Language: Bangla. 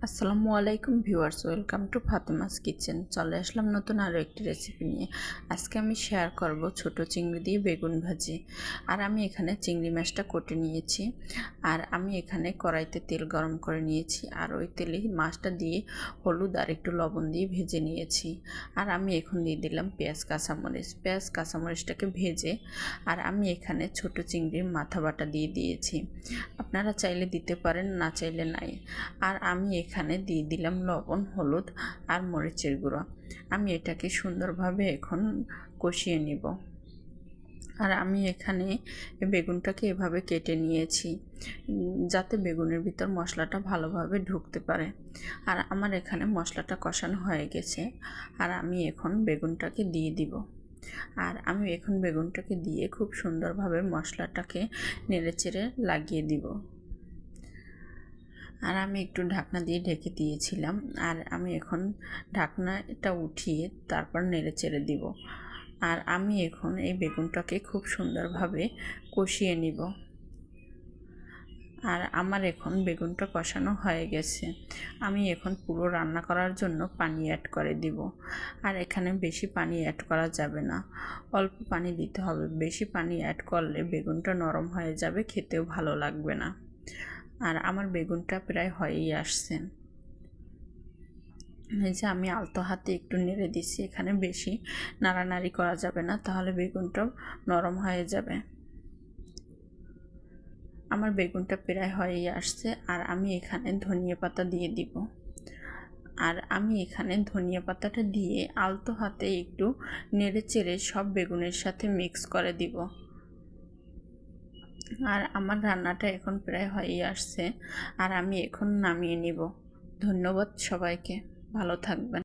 আসসালামু আলাইকুম viewers, welcome to Fatema's kitchen. চলে আসলাম নতুন আরও একটি রেসিপি নিয়ে। আজকে আমি শেয়ার করব ছোট চিংড়ি দিয়ে বেগুন ভাজি। আর আমি এখানে চিংড়ি মাছটা কেটে নিয়েছি। আর আমি এখানে কড়াইতে তেল গরম করে নিয়েছি, আর ওই তেলে মাছটা দিয়ে হলুদ আর একটু লবণ দিয়ে ভেজে নিয়েছি। আর আমি এখন দিয়ে দিলাম পেঁয়াজ কাঁচামরিচটাকে ভেজে আর আমি এখানে ছোট চিংড়ির মাথা বাটা দিয়ে দিয়েছি। আপনারা চাইলে দিতে পারেন, না চাইলে নাই। আর আমি এখানে দিয়ে দিলাম লবণ, হলুদ আর মরিচের গুঁড়ো। আমি এটাকে সুন্দরভাবে এখন কষিয়ে নিব। আর আমি এখানে বেগুনটাকে এভাবে কেটে নিয়েছি যাতে বেগুনের ভিতর মশলাটা ভালোভাবে ঢুকতে পারে। আর আমার এখানে মশলাটা কষানো হয়ে গেছে, আর আমি এখন বেগুনটাকে দিয়ে দিব। আর আমি এখন বেগুনটাকে দিয়ে খুব সুন্দরভাবে মশলাটাকে নেড়েচেড়ে লাগিয়ে দিব। আর আমি একটু ঢাকনা দিয়ে ঢেকে দিয়েছিলাম। আর আমি এখন ঢাকনাটা উঠিয়ে তারপর নেড়ে চেড়ে দিব। আর আমি এখন এই বেগুনটাকে খুব সুন্দরভাবে কষিয়ে নিব। আর আমার এখন বেগুনটা কষানো হয়ে গেছে। আমি এখন পুরো রান্না করার জন্য পানি অ্যাড করে দিব। আর এখানে বেশি পানি অ্যাড করা যাবে না, অল্প পানি দিতে হবে। বেশি পানি অ্যাড করলে বেগুনটা নরম হয়ে যাবে, খেতেও ভালো লাগবে না। আর আমার বেগুনটা প্রায় হয়েই আসছে। এই যে আমি আলতো হাতে একটু নেড়ে দিচ্ছি, এখানে বেশি নাড়ানাড়ি করা যাবে না, তাহলে বেগুনটা নরম হয়ে যাবে। আমার বেগুনটা প্রায় হয়েই আসছে। আর আমি এখানে ধনিয়া পাতা দিয়ে দিব। আর আমি এখানে ধনিয়া পাতাটা দিয়ে আলতো হাতে একটু নেড়ে চেড়ে সব বেগুনের সাথে মিক্স করে দিব। আর আমার রান্নাটা এখন প্রায় হয়েই আসছে। আর আমি এখন নামিয়ে নিব। ধন্যবাদ সবাইকে, ভালো থাকবেন।